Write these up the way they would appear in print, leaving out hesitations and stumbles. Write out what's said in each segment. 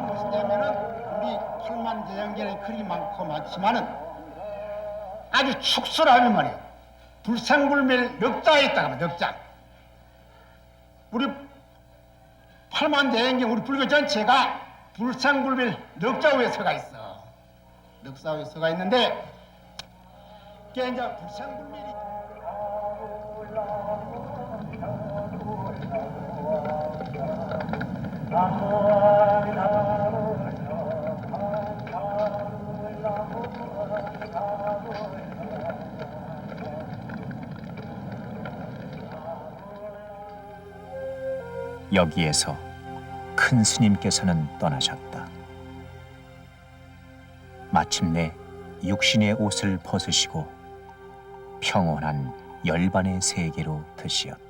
무엇이냐면은 우리 팔만대장경에 그리 많고 많지만은 아주 축소를 하면 말이에요. 불상불멸 넉자에 있다가 말 넉자. 우리 팔만대장경 우리 불교 전체가 불상불멸 넉자 위에 서가 있어. 넉자 위에 서가 있는데 그게 이제 불상불멸이 여기에서 큰 스님께서는 떠나셨다. 마침내 육신의 옷을 벗으시고 평온한 열반의 세계로 드시었다.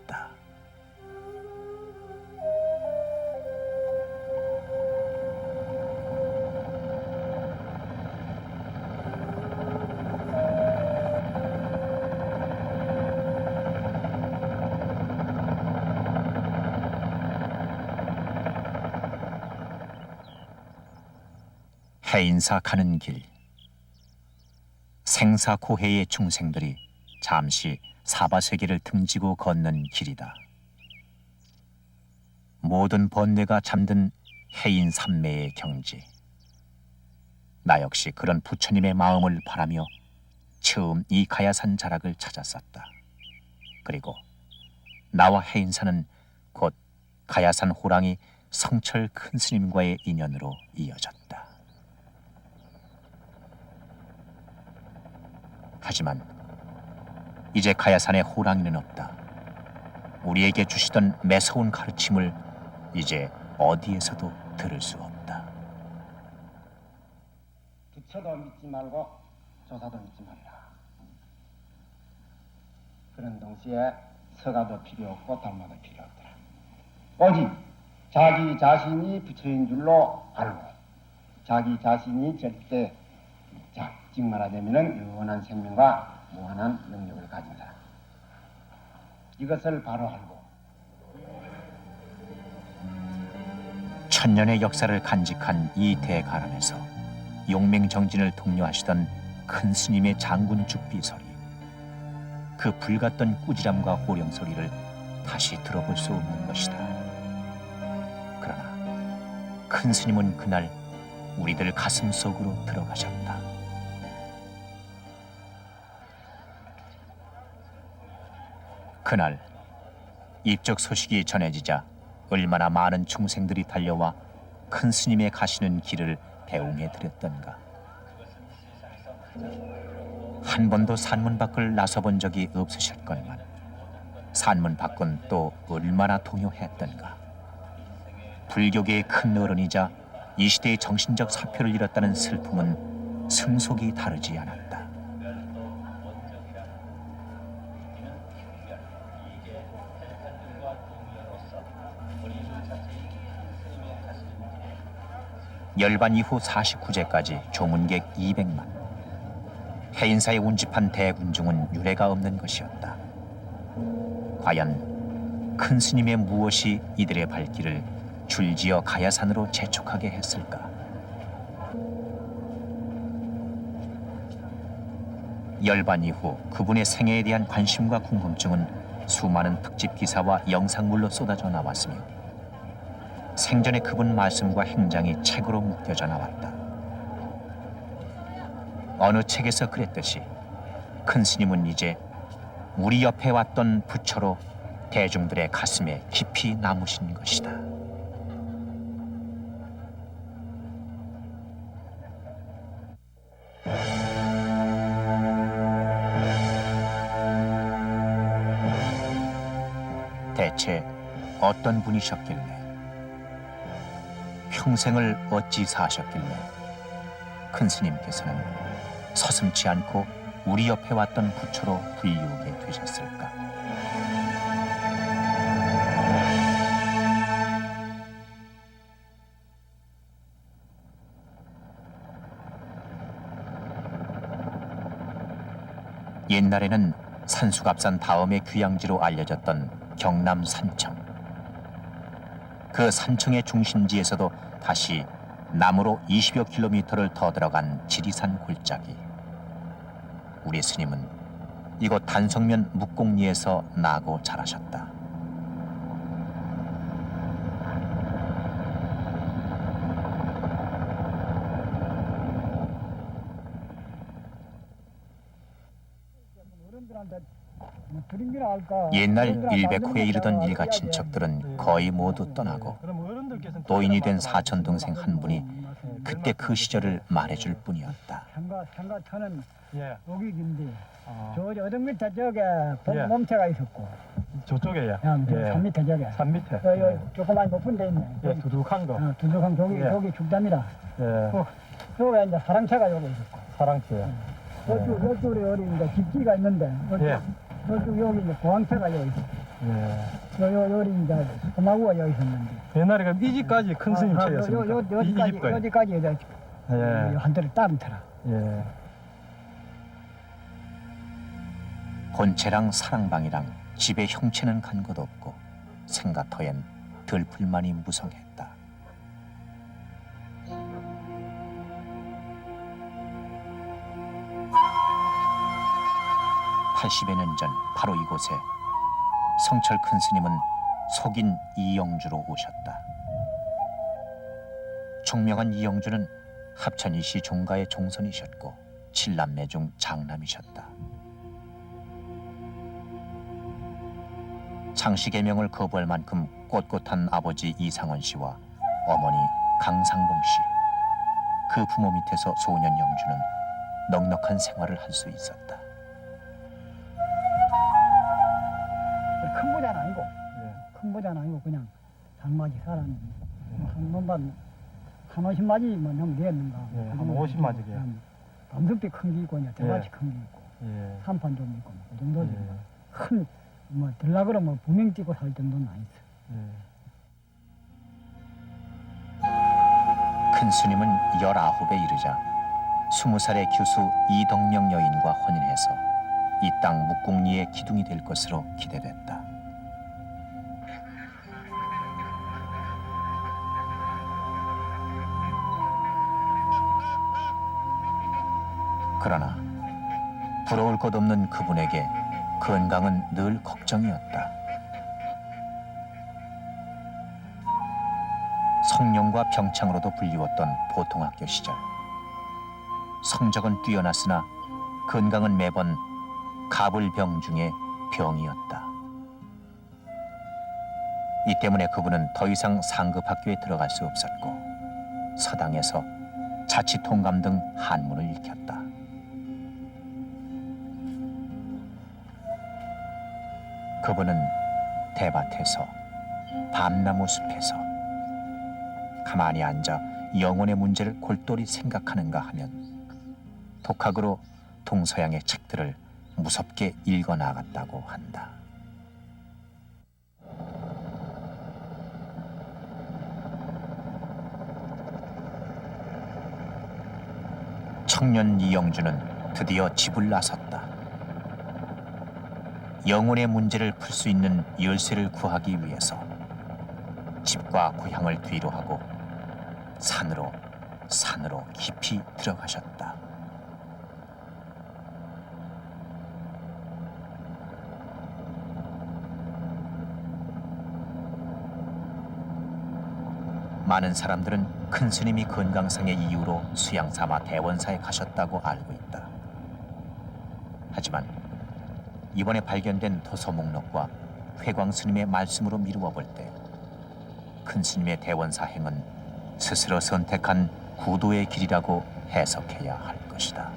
해인사 가는 길. 생사고해의 중생들이 잠시 사바세계를 등지고 걷는 길이다. 모든 번뇌가 잠든 해인 삼매의 경지. 나 역시 그런 부처님의 마음을 바라며 처음 이 가야산 자락을 찾았었다. 그리고 나와 해인사는 곧 가야산 호랑이 성철 큰 스님과의 인연으로 이어졌다. 하지만 이제 가야산에 호랑이는 없다. 우리에게 주시던 매서운 가르침을 이제 어디에서도 들을 수 없다. 부처도 믿지 말고 조사도 믿지 말라. 그런 동시에 서가도 필요 없고 달마도 필요 없더라. 오직 자기 자신이 부처인 줄로 알고 자기 자신이 절대 즉 말하자면은 영원한 생명과 무한한 능력을 가진 사람. 이것을 바로 알고 천년의 역사를 간직한 이 대가람에서 용맹정진을 독려하시던 큰 스님의 장군 죽비 소리, 그 불같던 꾸지람과 호령 소리를 다시 들어볼 수 없는 것이다. 그러나 큰 스님은 그날 우리들 가슴 속으로 들어가셨다. 그날 입적 소식이 전해지자 얼마나 많은 중생들이 달려와 큰 스님의 가시는 길을 배웅해 드렸던가. 한 번도 산문 밖을 나서본 적이 없으셨건만 산문 밖은 또 얼마나 동요했던가. 불교계의 큰 어른이자 이 시대의 정신적 사표를 잃었다는 슬픔은 승속이 다르지 않았다. 열반 이후 49제까지 조문객 200만. 해인사에 운집한 대군중은 유례가 없는 것이었다. 과연 큰 스님의 무엇이 이들의 발길을 줄지어 가야산으로 재촉하게 했을까? 열반 이후 그분의 생애에 대한 관심과 궁금증은 수많은 특집 기사와 영상물로 쏟아져 나왔으며 생전의 그분 말씀과 행장이 책으로 묶여져 나왔다. 어느 책에서 그랬듯이 큰 스님은 이제 우리 옆에 왔던 부처로 대중들의 가슴에 깊이 남으신 것이다. 대체 어떤 분이셨길래, 평생을 어찌 사셨길래 큰 스님께서는 서슴지 않고 우리 옆에 왔던 부처로 불리우게 되셨을까? 옛날에는 산수갑산 다음의 휴양지로 알려졌던 경남 산청. 그 산청의 중심지에서도 다시 남으로 20여 킬로미터를 더 들어간 지리산 골짜기. 우리 스님은 이곳 단성면 묵공리에서 나고 자라셨다. 옛날 일백호에 이르던 일가 친척들은 거의 모두 떠나고 노인이 된 사촌 동생 한 분이 그때 그 시절을 말해줄 뿐이었다. 상가터는 예. 여기 긴데 아, 저 어정 밑에 저게 예. 몸체가 있었고 저쪽에요. 야, 3m 저게 산 밑에. 요 조그만 높은 데 있네. 예, 두둑한 거. 두둑한 저기 예. 저기 죽담이라. 예, 저게 이제 사랑차가 여기 있었고. 사랑채. 저쪽에 여기 이제 집지가 있는데 예. 저쪽 여기 이제 고항차가 여기 있어. 예. 여기 이제 소마구가 여기 있었는데. 옛날에 이 집까지 큰 스님 채였습니까? 이 집까지. 여기까지 이제 예. 한대를 따르더라. 예. 본체랑 사랑방이랑 집에 형체는 간 것 없고 생가터엔 들풀만이 무성했다. 80여 년 전 바로 이곳에 성철 큰 스님은 속인 이영주로 오셨다. 총명한 이영주는 합천이시 종가의 종선이셨고 7남매 중 장남이셨다. 창씨 계명을 거부할 만큼 꼿꼿한 아버지 이상원 씨와 어머니 강상봉 씨, 그 부모 밑에서 소년 영주는 넉넉한 생활을 할 수 있었다. 큰 부자는 아니고 예. 큰 부자는 아니고 그냥 장마지 사람 한 번만 한 50마지 뭐 넘 되었는가. 예, 한 50마지 게. 감석비 큰 게 있고 이제 대밭이 예. 큰 게 있고 예. 산판 좀 있고 그 정도지. 예. 큰 뭐 들라 그러면 부명 뛰고 살 정도는 아니었어. 예. 큰 스님은 19에 이르자 20살의 교수 이덕명 여인과 혼인해서 이 땅 묵공리의 기둥이 될 것으로 기대됐다. 그러나 부러울 것 없는 그분에게 건강은 늘 걱정이었다. 성령과 병창으로도 불리웠던 보통학교 시절. 성적은 뛰어났으나 건강은 매번 가불병 중에 병이었다. 이 때문에 그분은 더 이상 상급학교에 들어갈 수 없었고 서당에서 자치통감 등 한문을 익혔다. 그분은 대밭에서 밤나무 숲에서 가만히 앉아 영혼의 문제를 골똘히 생각하는가 하면 독학으로 동서양의 책들을 무섭게 읽어나갔다고 한다. 청년 이영주는 드디어 집을 나섰다. 영혼의 문제를 풀 수 있는 열쇠를 구하기 위해서 집과 고향을 뒤로 하고 산으로 깊이 들어가셨다. 많은 사람들은 큰 스님이 건강상의 이유로 수양삼아 대원사에 가셨다고 알고 있다. 하지만 이번에 발견된 도서 목록과 회광 스님의 말씀으로 미루어 볼 때 큰 스님의 대원사 행은 스스로 선택한 구도의 길이라고 해석해야 할 것이다.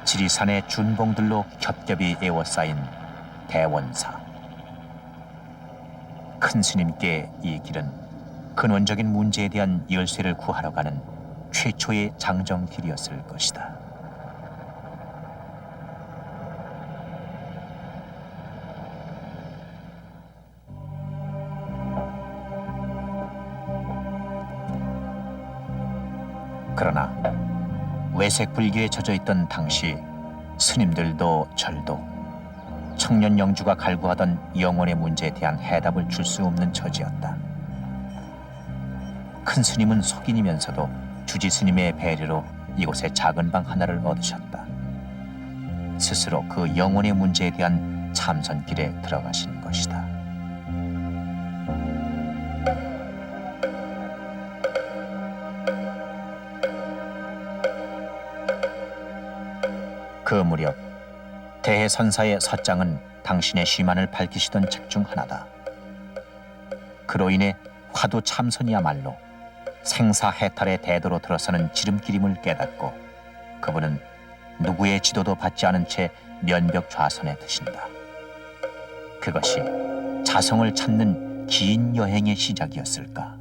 지리산의 준봉들로 겹겹이 에워싸인 대원사. 큰 스님께 이 길은 근원적인 문제에 대한 열쇠를 구하러 가는 최초의 장정길이었을 것이다. 그러나 외색 불교에 젖어 있던 당시 스님들도 절도 청년 영주가 갈구하던 영혼의 문제에 대한 해답을 줄 수 없는 처지였다. 큰 스님은 속인이면서도 주지 스님의 배려로 이곳에 작은 방 하나를 얻으셨다. 스스로 그 영혼의 문제에 대한 참선길에 들어가신 것이다. 그 무렵 대해선사의 서장은 당신의 시만을 밝히시던 책 중 하나다. 그로 인해 화두 참선이야말로 생사해탈의 대도로 들어서는 지름길임을 깨닫고 그분은 누구의 지도도 받지 않은 채 면벽좌선에 드신다. 그것이 자성을 찾는 긴 여행의 시작이었을까?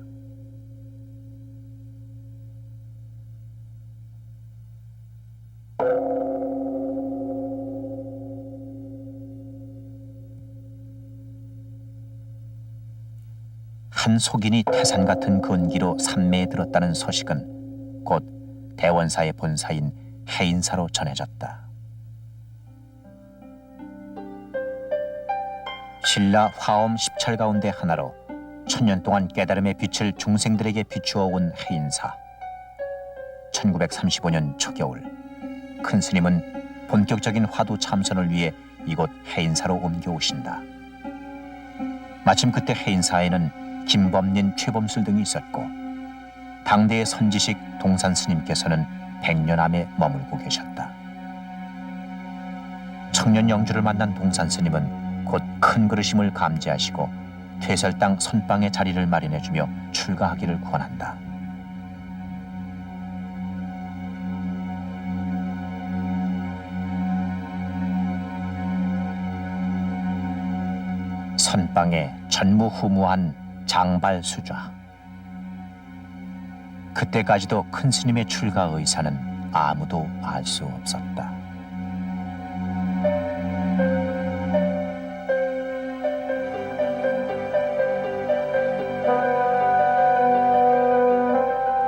한 속인이 태산 같은 근기로 산매에 들었다는 소식은 곧 대원사의 본사인 해인사로 전해졌다. 신라 화엄 10철 가운데 하나로 천년 동안 깨달음의 빛을 중생들에게 비추어 온 해인사. 1935년 초겨울 큰 스님은 본격적인 화두 참선을 위해 이곳 해인사로 옮겨오신다. 마침 그때 해인사에는 김범린, 최범술 등이 있었고 당대의 선지식 동산 스님께서는 100년 암에 머물고 계셨다. 청년 영주를 만난 동산 스님은 곧 큰 그릇임을 감지하시고 퇴설당 선방의 자리를 마련해주며 출가하기를 권한다. 선방에 전무후무한 장발수좌. 그때까지도 큰 스님의 출가 의사는 아무도 알 수 없었다.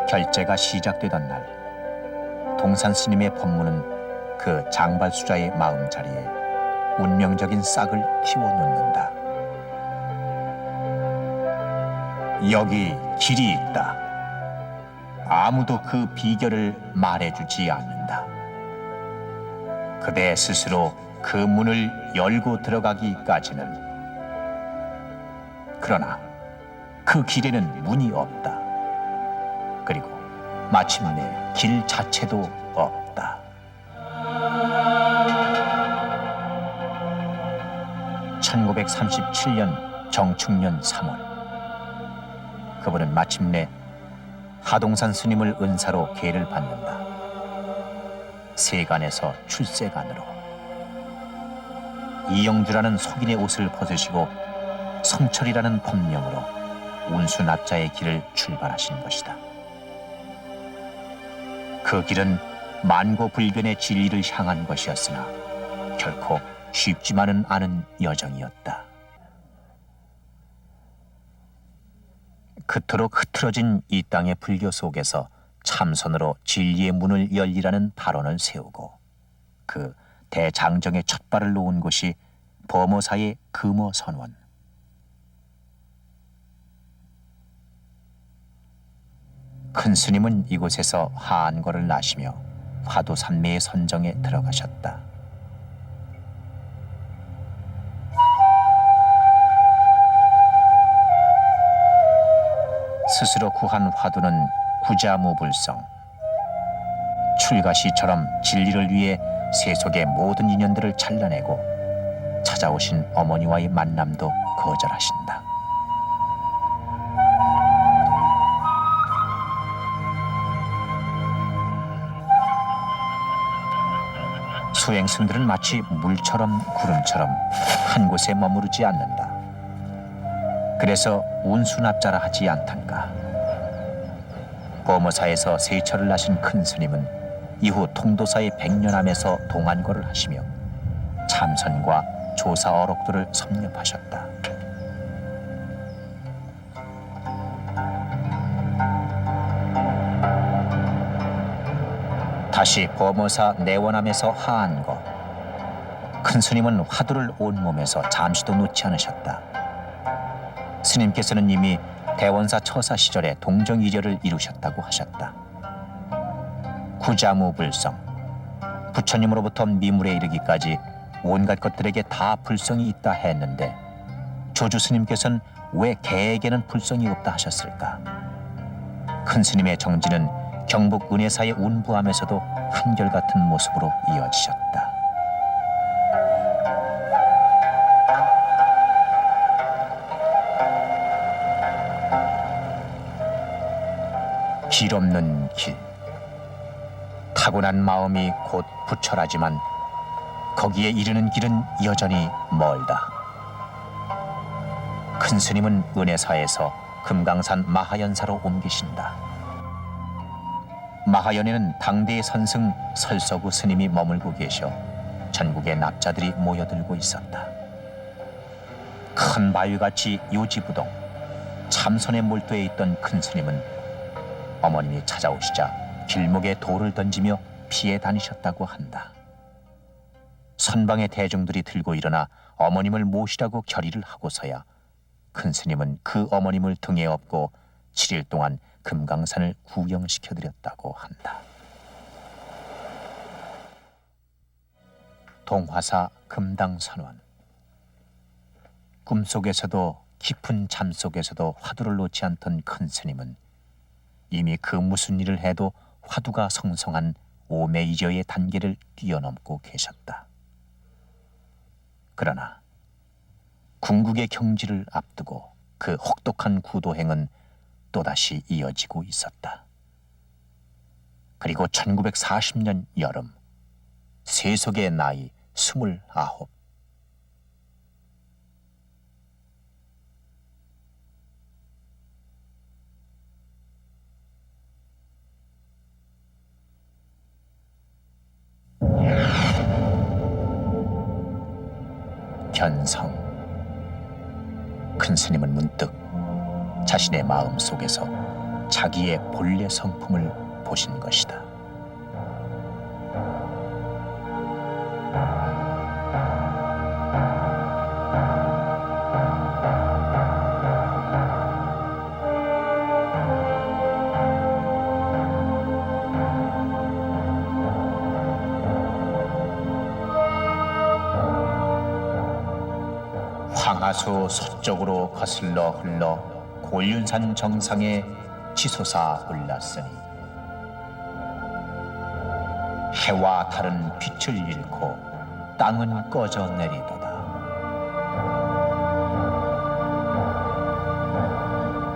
결제가 시작되던 날 동산 스님의 법문은 그 장발수좌의 마음자리에 운명적인 싹을 틔워놓는다. 여기 길이 있다. 아무도 그 비결을 말해주지 않는다. 그대 스스로 그 문을 열고 들어가기까지는. 그러나 그 길에는 문이 없다. 그리고 마침내 길 자체도 없다. (1937년) 정축년 3월 그분은 마침내 하동산 스님을 은사로 계를 받는다. 세간에서 출세간으로. 이영주라는 속인의 옷을 벗으시고 성철이라는 법명으로 운수납자의 길을 출발하신 것이다. 그 길은 만고불변의 진리를 향한 것이었으나 결코 쉽지만은 않은 여정이었다. 그토록 흐트러진 이 땅의 불교 속에서 참선으로 진리의 문을 열리라는 발언을 세우고 그 대장정의 첫 발을 놓은 곳이 범어사의 금어선원. 큰 스님은 이곳에서 하안거를 나시며 화두산매의 선정에 들어가셨다. 스스로 구한 화두는 구자무불성. 출가시처럼 진리를 위해 세속의 모든 인연들을 잘라내고 찾아오신 어머니와의 만남도 거절하신다. 수행승들은 마치 물처럼 구름처럼 한 곳에 머무르지 않는다. 그래서 운수납자라 하지 않던가. 범어사에서 세처를 나신 큰 스님은 이후 통도사의 100년암에서 동안거를 하시며 참선과 조사 어록들을 섭렵하셨다. 다시 범어사 내원함에서 하한 것. 큰 스님은 화두를 온몸에서 잠시도 놓지 않으셨다. 스님께서는 이미 대원사 처사 시절에 동정이결을 이루셨다고 하셨다. 구자무불성, 부처님으로부터 미물에 이르기까지 온갖 것들에게 다 불성이 있다 했는데 조주 스님께서는 왜 개에게는 불성이 없다 하셨을까? 큰 스님의 정지는 경북 은혜사의 운부함에서도 한결같은 모습으로 이어지셨다. 길 없는 길. 타고난 마음이 곧 부처라지만 거기에 이르는 길은 여전히 멀다. 큰 스님은 은혜사에서 금강산 마하연사로 옮기신다. 마하연에는 당대의 선승 설서구 스님이 머물고 계셔 전국의 납자들이 모여들고 있었다. 큰 바위같이 요지부동 참선에 몰두해 있던 큰 스님은 어머님이 찾아오시자 길목에 돌을 던지며 피해 다니셨다고 한다. 선방의 대중들이 들고 일어나 어머님을 모시라고 결의를 하고서야 큰 스님은 그 어머님을 등에 업고 7일 동안 금강산을 구경시켜드렸다고 한다. 동화사 금당선원. 꿈속에서도 깊은 잠속에서도 화두를 놓지 않던 큰 스님은 이미 그 무슨 일을 해도 화두가 성성한 오매이저의 단계를 뛰어넘고 계셨다. 그러나 궁극의 경지를 앞두고 그 혹독한 구도행은 또다시 이어지고 있었다. 그리고 1940년 여름, 세속의 나이 29. 견성. 큰 스님은 문득 자신의 마음 속에서 자기의 본래 성품을 보신 것이다. 황하수 서쪽으로 거슬러 흘러 골륜산 정상에 지솟아 올랐으니 해와 달은 빛을 잃고 땅은 꺼져 내리도다.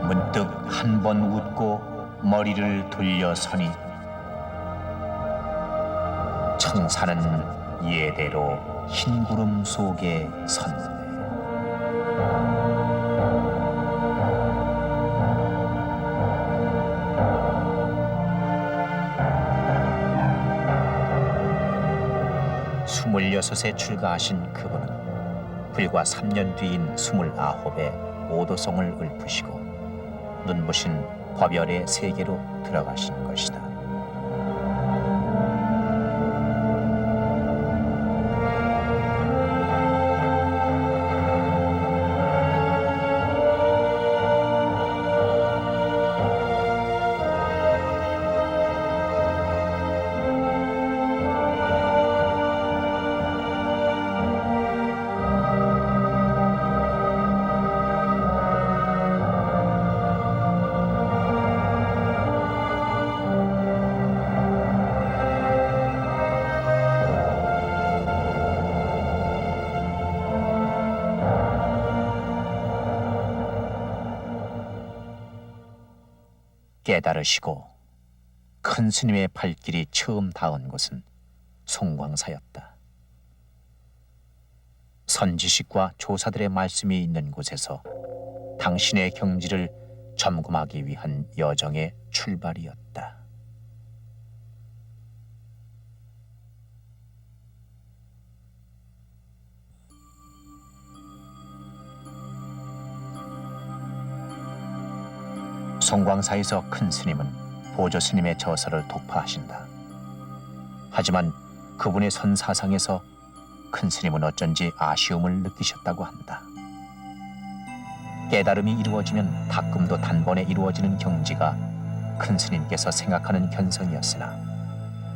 문득 한 번 웃고 머리를 돌려서니 청산은 예대로 흰 구름 속에 섰네. 스물여섯에 출가하신 그분은 불과 3년 뒤인 29에 오도성을 읊으시고 눈부신 법열의 세계로 들어가신 것이다. 깨달으시고 큰 스님의 발길이 처음 닿은 곳은 송광사였다. 선지식과 조사들의 말씀이 있는 곳에서 당신의 경지를 점검하기 위한 여정의 출발이었다. 송광사에서 큰 스님은 보조 스님의 저서를 독파하신다. 하지만 그분의 선사상에서 큰 스님은 어쩐지 아쉬움을 느끼셨다고 한다. 깨달음이 이루어지면 닦음도 단번에 이루어지는 경지가 큰 스님께서 생각하는 견성이었으나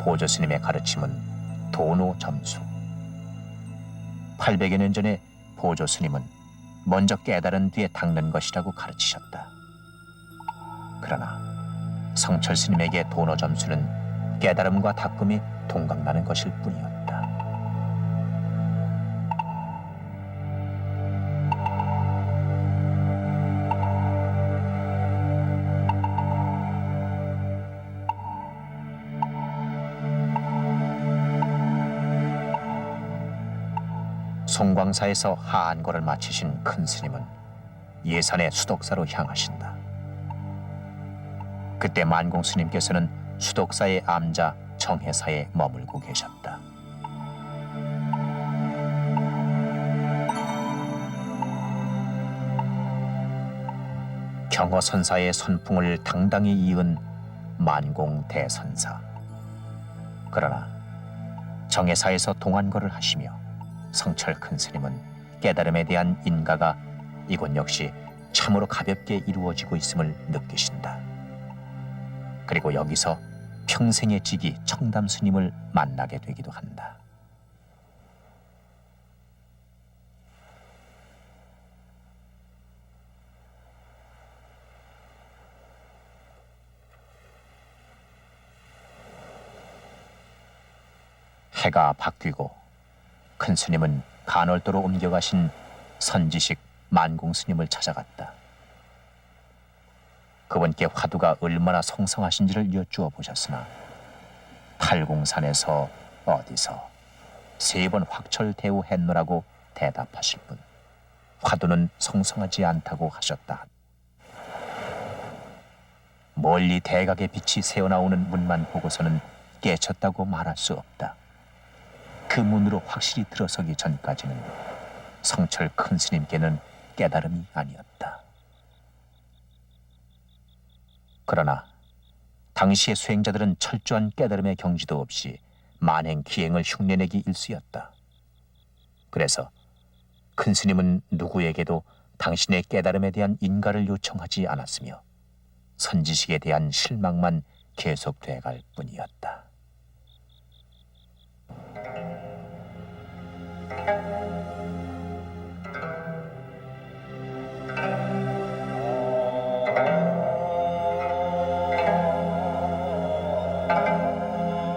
보조 스님의 가르침은 도노점수. 800여 년 전에 보조 스님은 먼저 깨달은 뒤에 닦는 것이라고 가르치셨다. 그러나 성철 스님에게 도노점수는 깨달음과 닦음이 동강나는 것일 뿐이었다. 송광사에서 하안거를 마치신 큰 스님은 예산의 수덕사로 향하신다. 그때 만공 스님께서는 수덕사의 암자 정해사에 머물고 계셨다. 경허선사의 선풍을 당당히 이은 만공 대선사. 그러나 정해사에서 동안거를 하시며 성철 큰 스님은 깨달음에 대한 인가가 이곳 역시 참으로 가볍게 이루어지고 있음을 느끼신다. 그리고 여기서 평생의 직이 청담 스님을 만나게 되기도 한다. 해가 바뀌고 큰 스님은 간월도로 옮겨가신 선지식 만공 스님을 찾아갔다. 그분께 화두가 얼마나 성성하신지를 여쭈어 보셨으나 팔공산에서 어디서 3번 확철대우했노라고 대답하실 뿐 화두는 성성하지 않다고 하셨다. 멀리 대각의 빛이 새어나오는 문만 보고서는 깨쳤다고 말할 수 없다. 그 문으로 확실히 들어서기 전까지는 성철 큰 스님께는 깨달음이 아니었다. 그러나 당시의 수행자들은 철저한 깨달음의 경지도 없이 만행 기행을 흉내내기 일쑤였다. 그래서 큰 스님은 누구에게도 당신의 깨달음에 대한 인가를 요청하지 않았으며 선지식에 대한 실망만 계속돼갈 뿐이었다.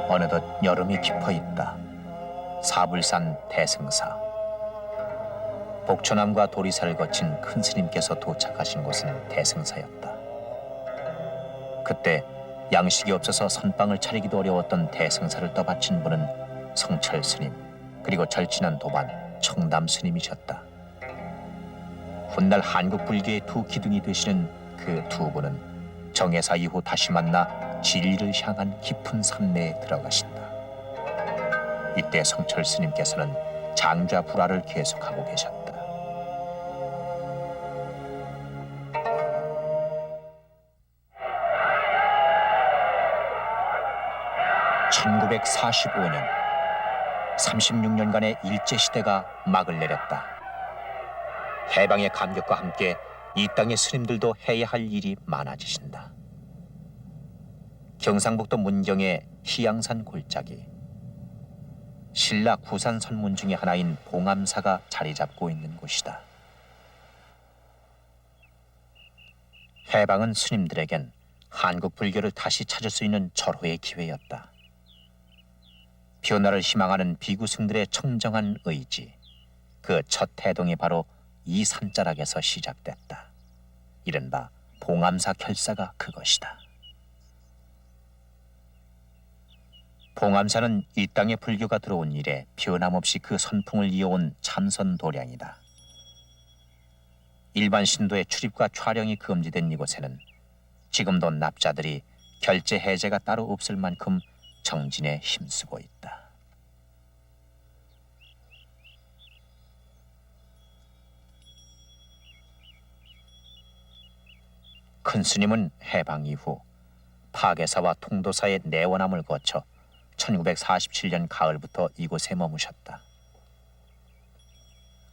어느덧 여름이 깊어있다. 사불산 대승사. 복초남과 도리사를 거친 큰 스님께서 도착하신 곳은 대승사였다. 그때 양식이 없어서 선빵을 차리기도 어려웠던 대승사를 떠받친 분은 성철 스님 그리고 절친한 도반 청담 스님이셨다. 훗날 한국 불교의 두 기둥이 되시는 그 두 분은 정해사 이후 다시 만나 진리를 향한 깊은 산내에 들어가신다. 이때 성철 스님께서는 장좌 불화를 계속하고 계셨다. (1945년) 36년간의 일제시대가 막을 내렸다. 해방의 감격과 함께 이 땅의 스님들도 해야 할 일이 많아지신다. 경상북도 문경의 희양산 골짜기, 신라 구산 선문 중의 하나인 봉암사가 자리 잡고 있는 곳이다. 해방은 스님들에겐 한국 불교를 다시 찾을 수 있는 절호의 기회였다. 변화를 희망하는 비구승들의 청정한 의지, 그 첫 태동이 바로 이 산자락에서 시작됐다. 이른바 봉암사 결사가 그것이다. 봉암사는 이 땅에 불교가 들어온 이래 변함없이 그 선풍을 이어온 참선 도량이다. 일반 신도의 출입과 촬영이 금지된 이곳에는 지금도 납자들이 결제 해제가 따로 없을 만큼 정진에 힘쓰고 있다. 큰 스님은 해방 이후 파계사와 통도사의 내원함을 거쳐 1947년 가을부터 이곳에 머무셨다.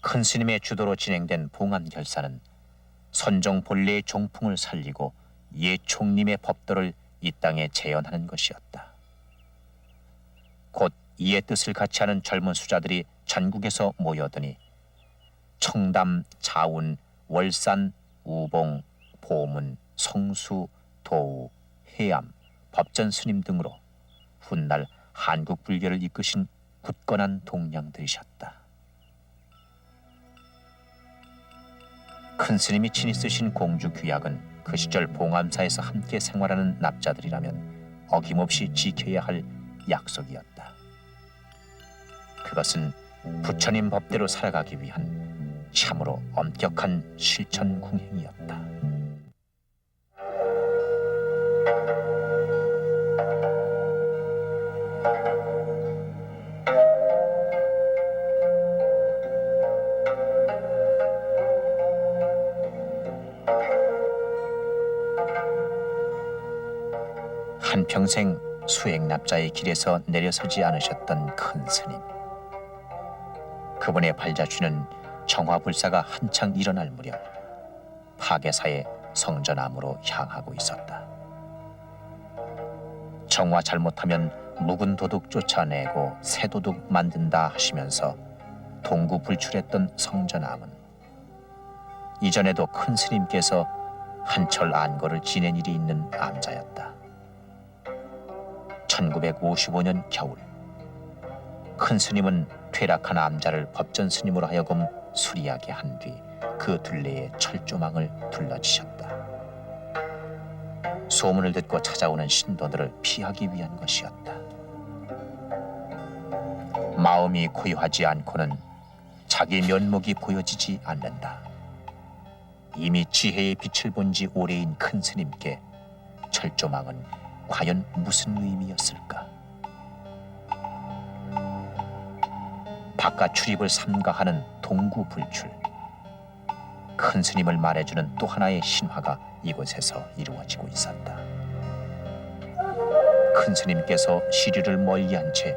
큰 스님의 주도로 진행된 봉안 결사는 선종 본래의 종풍을 살리고 옛 총림의 법도를 이 땅에 재현하는 것이었다. 곧 이의 뜻을 같이 하는 젊은 수자들이 전국에서 모여드니 청담, 자운, 월산, 우봉, 보문, 성수, 도우, 해암, 법전 스님 등으로 훗날 한국 불교를 이끄신 굳건한 동량들이셨다. 큰 스님이 친히 쓰신 공주 규약은 그 시절 봉암사에서 함께 생활하는 납자들이라면 어김없이 지켜야 할 약속이었다. 그것은 부처님 법대로 살아가기 위한 참으로 엄격한 실천 궁행이었다. 한평생 수행납자의 길에서 내려서지 않으셨던 큰 스님. 그분의 발자취는 정화불사가 한창 일어날 무렵 파괴사의 성전암으로 향하고 있었다. 정화 잘못하면 묵은 도둑 쫓아내고 새 도둑 만든다 하시면서 동구불출했던 성전암은 이전에도 큰 스님께서 한철 안거를 지낸 일이 있는 암자였다. 1955년 겨울, 큰 스님은 퇴락한 암자를 법전 스님으로 하여금 수리하게 한 뒤 그 둘레에 철조망을 둘러지셨다. 소문을 듣고 찾아오는 신도들을 피하기 위한 것이었다. 마음이 고요하지 않고는 자기 면목이 보여지지 않는다. 이미 지혜의 빛을 본 지 오래인 큰 스님께 철조망은 과연 무슨 의미였을까? 바깥 출입을 삼가하는 동구불출. 큰 스님을 말해주는 또 하나의 신화가 이곳에서 이루어지고 있었다. 큰 스님께서 시류를 멀리한 채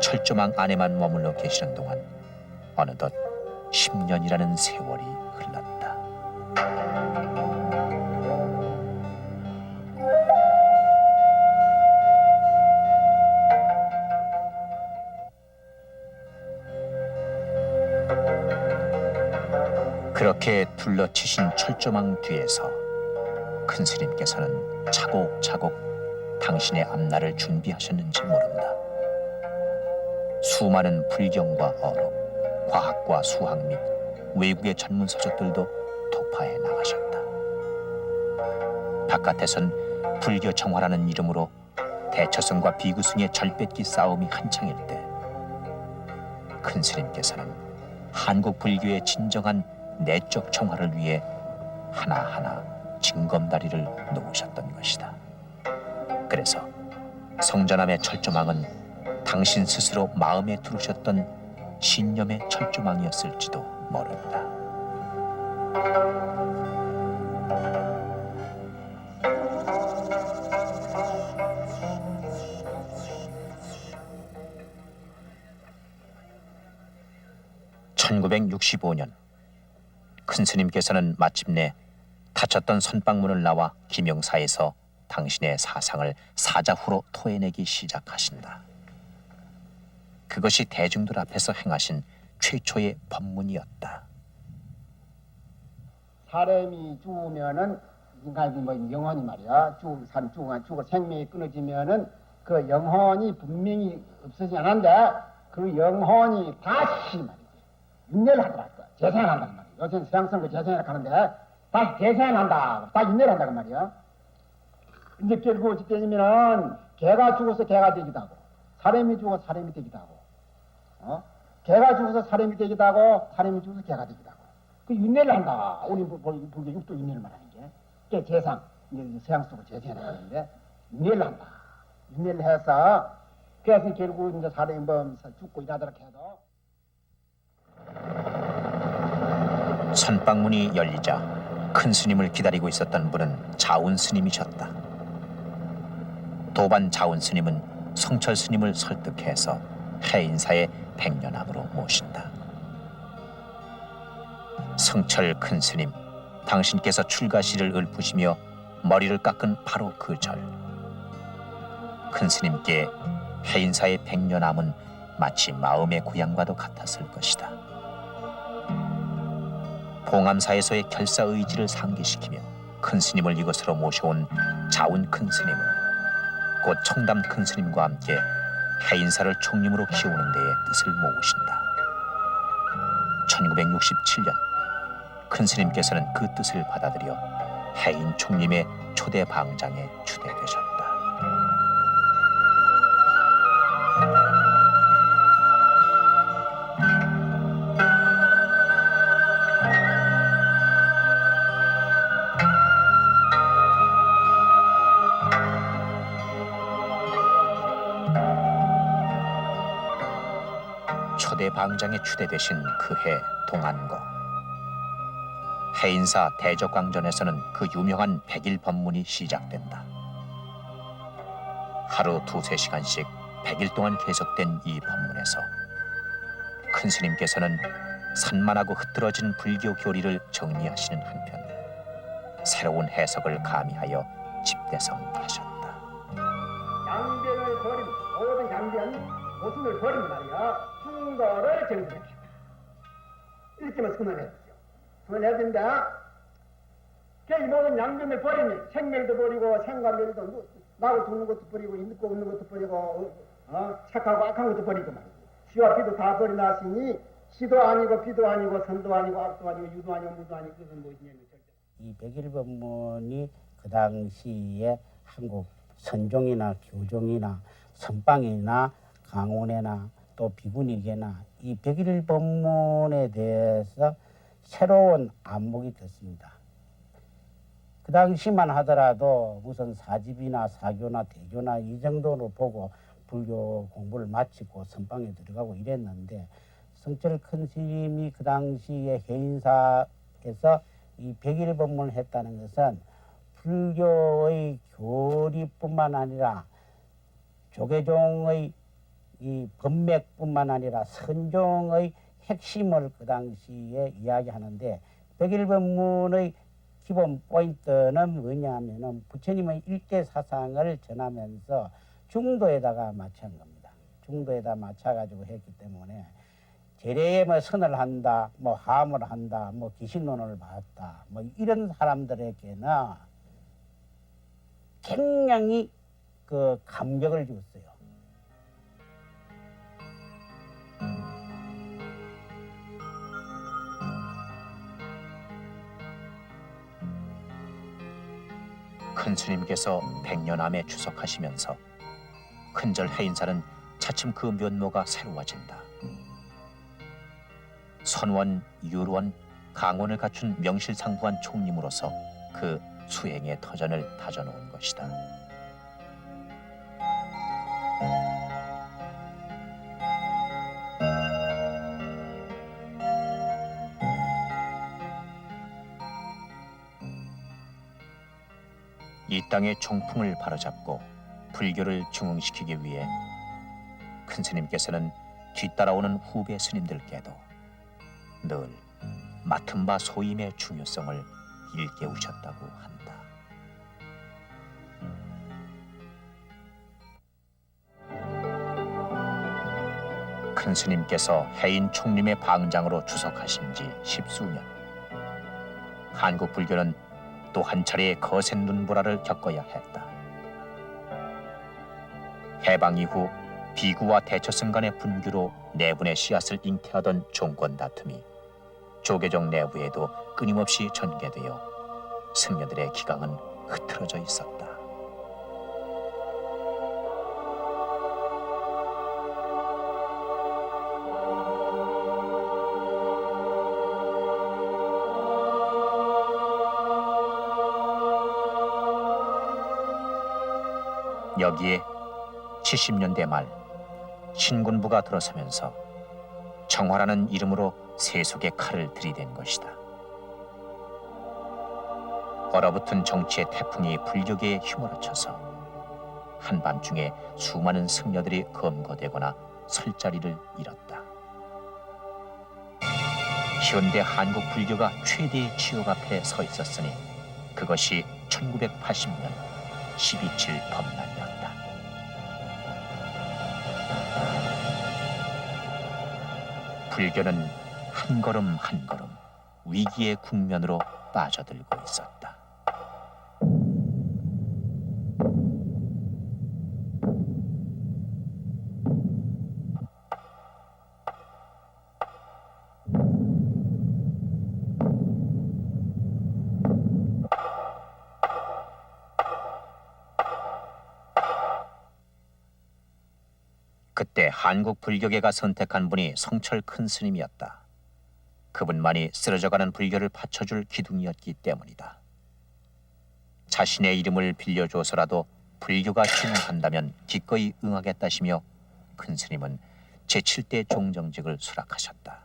철조망 안에만 머물러 계시는 동안 어느덧 10년이라는 세월이 흘렀다. 그렇게 둘러치신 철조망 뒤에서 큰 스님께서는 차곡차곡 당신의 앞날을 준비하셨는지 모른다. 수많은 불경과 어록, 과학과 수학 및 외국의 전문 서적들도 독파해 나가셨다. 바깥에선 불교 정화라는 이름으로 대처성과 비구승의 절뺏기 싸움이 한창일 때 큰 스님께서는 한국 불교의 진정한 내적 정화를 위해 하나하나 징검다리를 놓으셨던 것이다. 그래서 성전암의 철조망은 당신 스스로 마음에 두르셨던 신념의 철조망이었을지도 모른다. (1965년) 큰 스님께서는 마침내 닫혔던 선방문을 나와 김영사에서 당신의 사상을 사자후로 토해내기 시작하신다. 그것이 대중들 앞에서 행하신 최초의 법문이었다. 사람이 죽으면은 인간이 뭐 영혼이 말이야 죽어 생명이 끊어지면은 그 영혼이 분명히 없어지지 않는데 그 영혼이 다시 말이야 윤회를 하더라고. 재생을 한다는 말이야. 요새는 세상성거 재생을 하는데 다시 재생을 한다. 다시 윤회를 한다는 말이야. 이제 결국 어찌 되냐면은 개가 죽어서 개가 되기도 하고 사람이 죽어서 사람이 되기도 하고 개가 죽어서 사람이 되기도 하고 사람이 죽어서 개가 되기도 하고 그 윤회를 한다. 우리 불교 육도 윤회를 말하는 게 그게 재상 이제 세상 속으로 재생을 하는데 윤회를 한다. 윤회를 해서 그래서 결국 이제 사람이 뭐 죽고 일하도록 해도 선방문이 열리자 큰 스님을 기다리고 있었던 분은 자운 스님이셨다. 도반 자운 스님은 성철 스님을 설득해서 해인사의 백년암으로 모신다. 성철 큰 스님, 당신께서 출가시를 읊으시며 머리를 깎은 바로 그 절. 큰 스님께 해인사의 백년암은 마치 마음의 고향과도 같았을 것이다. 봉암사에서의 결사 의지를 상기시키며 큰 스님을 이곳으로 모셔온 자운 큰 스님은 곧 청담 큰 스님과 함께 해인사를 총림으로 키우는 데에 뜻을 모으신다. 1967년 큰 스님께서는 그 뜻을 받아들여 해인 총림의 초대 방장에 추대되셨다. 초대 방장에 추대되신 그해 동안거, 해인사 대적광전에서는 그 유명한 백일 법문이 시작된다. 하루 2~3시간씩 100일 동안 계속된 이 법문에서 큰 스님께서는 산만하고 흐트러진 불교 교리를 정리하시는 한편 새로운 해석을 가미하여 집대성하셨다. 양변을 버린 모든 양변 모순을 버린 말이야. 충돌을 정리합시다. 이렇게만 선언했죠. 선언해야 이 모든 양변을 버리니 생멸도 버리고 생각멸도 나고 죽는 것도 버리고 있고 없는 것도 버리고 착하고 악한 것도 버리고 말이지. 시와 비도 다 버리나시니 시도 아니고 비도 아니고 선도 아니고 악도 아니고 유도 아니고 무도 아니고 그것은 무엇이냐면 이 백일법문이 그 당시에 한국 선종이나 교종이나 선방이나 강원에나 또 비구니계나 이 백일법문에 대해서 새로운 안목이 됐습니다. 그 당시만 하더라도 무슨 사집이나 사교나 대교나 이 정도로 보고 불교 공부를 마치고 선방에 들어가고 이랬는데 성철 큰 스님이 그 당시에 해인사에서 이 백일법문을 했다는 것은 불교의 교리뿐만 아니라 조계종의 이 법맥뿐만 아니라 선종의 핵심을 그 당시에 이야기하는데 백일법문의 기본 포인트는 뭐냐면은 부처님의 일대 사상을 전하면서 중도에다가 맞춘 겁니다. 중도에다 맞춰가지고 했기 때문에 제례에 뭐 선을 한다, 뭐 하음을 한다, 뭐 기신론을 봤다, 뭐 이런 사람들에게는 굉장히 그 감격을 줬어요. 큰 스님께서 백년암에 추석하시면서 큰절 해인사는 차츰 그 면모가 새로워진다. 선원, 율원, 강원을 갖춘 명실상부한 총림으로서 그 수행의 터전을 다져놓은 것이다. 이 땅의 총풍을 바로잡고 불교를 중흥시키기 위해 큰 스님께서는 뒤따라오는 후배 스님들께도 늘 맡은 바 소임의 중요성을 일깨우셨다고 한다. 큰 스님께서 해인 총림의 방장으로 추석하신 지 10수년. 한국 불교는 또 한 차례의 거센 눈보라를 겪어야 했다. 해방 이후 비구와 대처성 간의 분규로 내분의 씨앗을 잉태하던 종권 다툼이 조계종 내부에도 끊임없이 전개되어 승려들의 기강은 흐트러져 있었다. 여기에 70년대 말 신군부가 들어서면서 정화라는 이름으로 세속의 칼을 들이댄 것이다. 얼어붙은 정치의 태풍이 불교계에 휘몰아쳐서 한밤중에 수많은 승려들이 검거되거나 설 자리를 잃었다. 현대 한국 불교가 최대의 지옥 앞에 서 있었으니 그것이 1980년 12.7 법난이었다. 불교는 한 걸음 한 걸음 위기의 국면으로 빠져들고 있었다. 그때 한국 불교계가 선택한 분이 성철 큰 스님이었다. 그분만이 쓰러져가는 불교를 받쳐줄 기둥이었기 때문이다. 자신의 이름을 빌려줘서라도 불교가 진흥한다면 기꺼이 응하겠다시며 큰 스님은 제7대 종정직을 수락하셨다.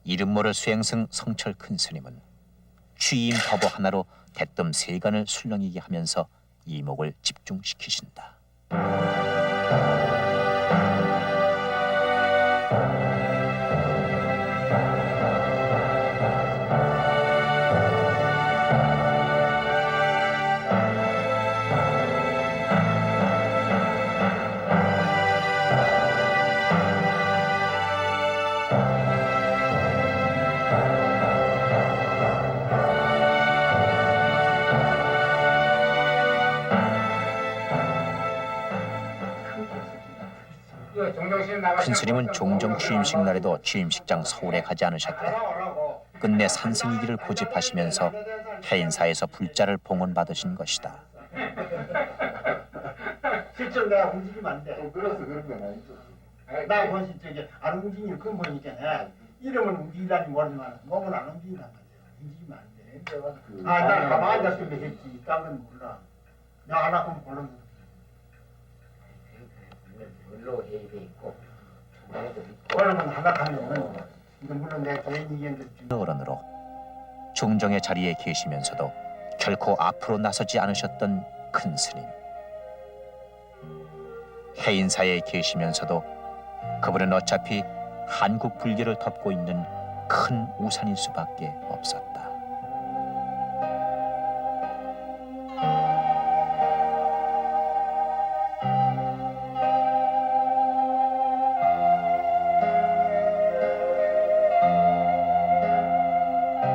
이름 모를 수행승 성철 큰 스님은 취임 법어 하나로 대뜸 세간을 술렁이게 하면서 이목을 집중시키신다. 큰 스님은 종정 취임식 날에도 취임식장 서울에 가지 않으셨다. 끝내 산승이기를 고집하시면서 해인사에서 불자를 봉헌받으신 것이다. 실제로 내가 움직이면 안 돼. 그래서 그런 건 아니죠. 나 본실 저기 안 움직이는 근본이니까 이름은 움직이다니 모르지만 몸은 안 움직이란 말이야. 움직이면 안 돼. 나 가만히 앉았으면 했지. 딴 건 몰라. 나 안 하면 몰라. 물로 해야 돼 있고 그러면 하락하면 이건 물론 내 개인 의견들 중 어른으로 종정의 자리에 계시면서도 결코 앞으로 나서지 않으셨던 큰 스님. 해인사에 계시면서도 그분은 어차피 한국 불교를 덮고 있는 큰 우산일 수밖에 없었다.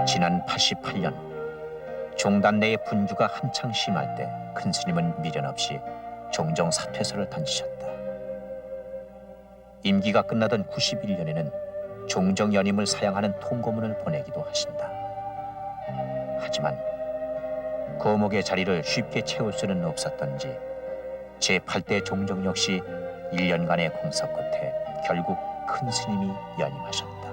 지난 88년 종단 내의 분규가 한창 심할 때 큰 스님은 미련 없이 종정 사퇴서를 던지셨다. 임기가 끝나던 91년에는 종정 연임을 사양하는 통고문을 보내기도 하신다. 하지만 거목의 자리를 쉽게 채울 수는 없었던지 제8대 종정 역시 1년간의 공석 끝에 결국 큰 스님이 연임하셨다.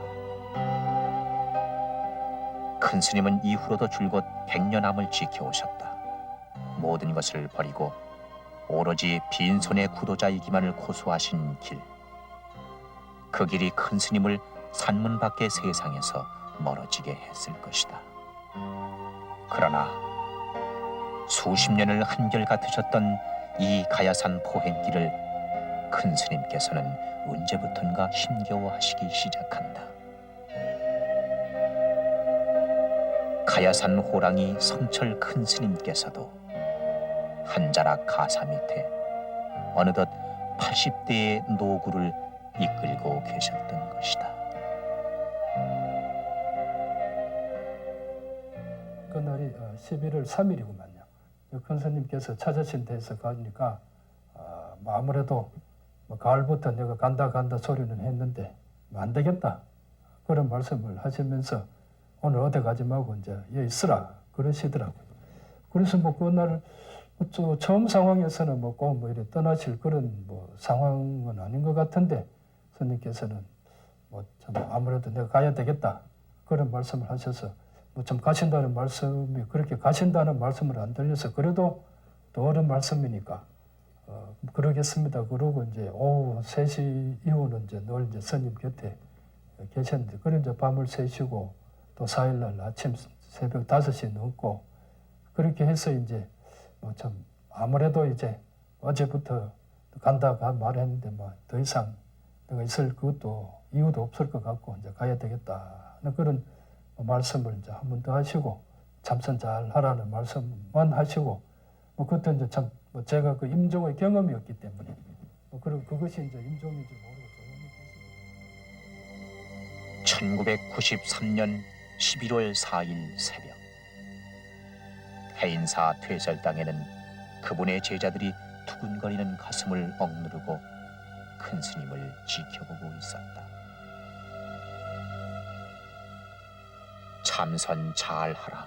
큰 스님은 이후로도 줄곧 100년암을 지켜오셨다. 모든 것을 버리고 오로지 빈손의 구도자이기만을 고수하신 길. 그 길이 큰 스님을 산문 밖의 세상에서 멀어지게 했을 것이다. 그러나 수십 년을 한결같으셨던 이 가야산 포행길을 큰 스님께서는 언제부턴가 힘겨워하시기 시작한다. 가야산 호랑이 성철 큰 스님께서도 한 자락 가사 밑에 어느덧 80대의 노구를 이끌고 계셨던 것이다. 그날이 11월 3일이구만요. 큰 스님께서 찾으신 데서 가니까 아무래도 가을부터 내가 간다 소리는 했는데 안 되겠다. 그런 말씀을 하시면서 오늘 어디 가지 말고 이제 여기 있으라 그러시더라고요. 그래서 그날 처음 상황에서는 꼭 이렇게 떠나실 그런 상황은 아닌 것 같은데 스님께서는 참 아무래도 내가 가야 되겠다 그런 말씀을 하셔서 좀 가신다는 말씀이 그렇게 가신다는 말씀을 안 들려서 그래도 또 어른 말씀이니까 그러겠습니다. 그러고 이제 오후 3시 이후는 이제 늘 이제 스님 곁에 계셨는데 그래 이제 밤을 새시고 또 4일날 아침 새벽 5시 넘고 그렇게 해서 이제 참 아무래도 이제 어제부터 간다 말했는데 뭐 더 이상 내가 있을 그것도 이유도 없을 것 같고 이제 가야 되겠다 하는 그런 말씀을 이제 한 번 더 하시고 참선 잘 하라는 말씀만 하시고 뭐 그때 이제 참 뭐 제가 그 임종의 경험이었기 때문에 뭐 그리고 그것이 이제 임종인지 모르고 조용히 계시고 1993년 11월 4일 새벽 해인사 퇴설당에는 그분의 제자들이 두근거리는 가슴을 억누르고 큰 스님을 지켜보고 있었다. 참선 잘하라.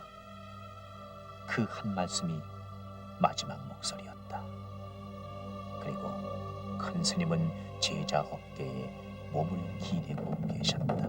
그 한 말씀이 마지막 목소리였다. 그리고 큰 스님은 제자 어깨에 몸을 기대고 계셨다.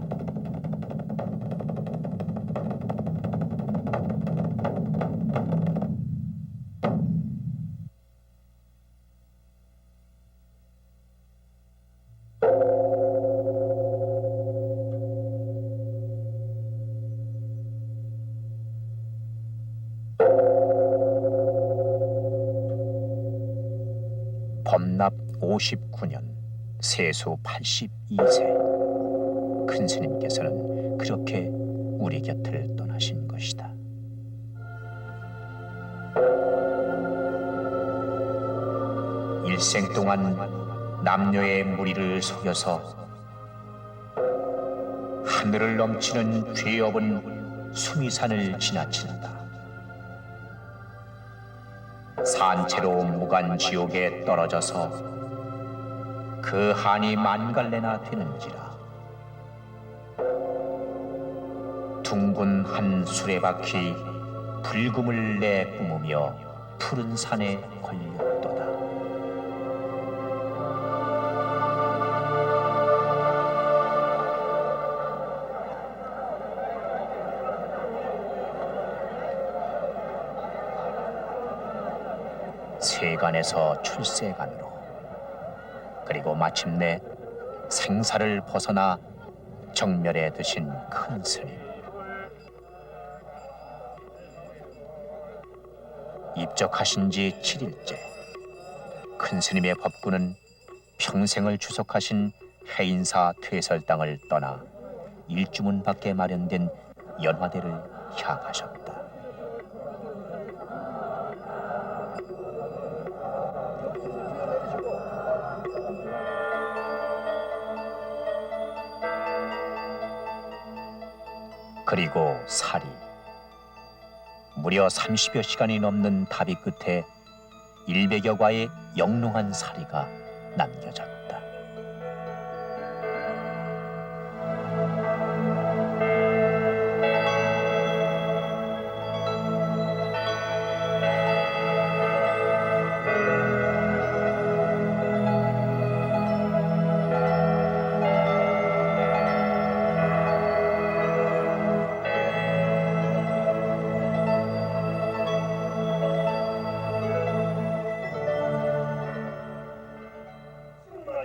범납 59년 세수 82세 큰 스님께서는 그렇게 우리 곁을 떠나신 것이다. 일생 동안 남녀의 무리를 속여서 하늘을 넘치는 죄업은 수미산을 지나친다. 산채로 무간 지옥에 떨어져서 그 한이 만갈래나 되는지라. 둥근 한 수레바퀴 불금을 내뿜으며 푸른 산에 걸렸도다. 세간에서 출세간으로, 그리고 마침내 생사를 벗어나 정멸에 드신 큰 스님. 입적하신 지 7일째 큰 스님의 법구는 평생을 추속하신 해인사 퇴설당을 떠나 일주문 밖에 마련된 연화대를 향하셨다. 그리고 살이 무려 30여 시간이 넘는 다비 끝에 100여 과의 영롱한 사리가 남겨졌다.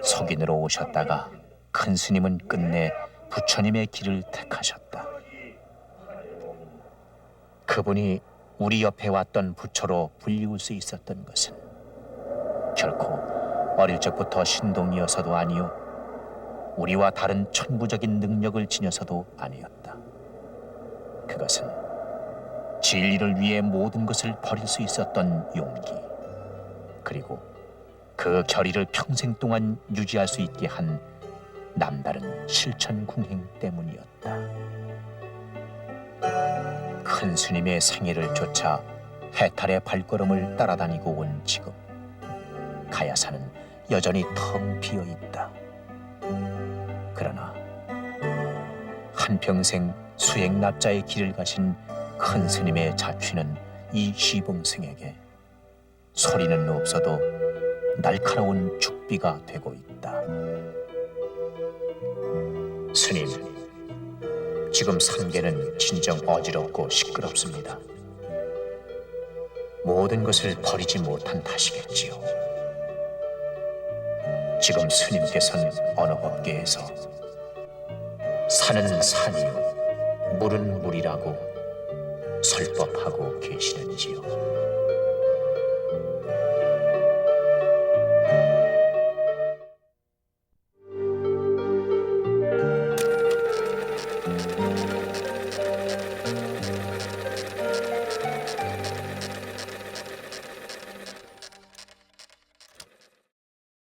속인으로 오셨다가 큰 스님은 끝내 부처님의 길을 택하셨다. 그분이 우리 옆에 왔던 부처로 불리울 수 있었던 것은 결코 어릴 적부터 신동이어서도 아니요, 우리와 다른 천부적인 능력을 지녀서도 아니었다. 그것은 진리를 위해 모든 것을 버릴 수 있었던 용기, 그리고 그 결의를 평생 동안 유지할 수 있게 한 남다른 실천궁행 때문이었다. 큰 스님의 생애를 쫓아 해탈의 발걸음을 따라다니고 온 지금, 가야산은 여전히 텅 비어 있다. 그러나 한평생 수행납자의 길을 가신 큰 스님의 자취는 이 시봉승에게 소리는 없어도 날카로운 죽비가 되고 있다. 스님, 지금 산계는 진정 어지럽고 시끄럽습니다. 모든 것을 버리지 못한 탓이겠지요. 지금 스님께서는 어느 법계에서 산은 산이요 물은 물이라고 설법하고 계시는지요.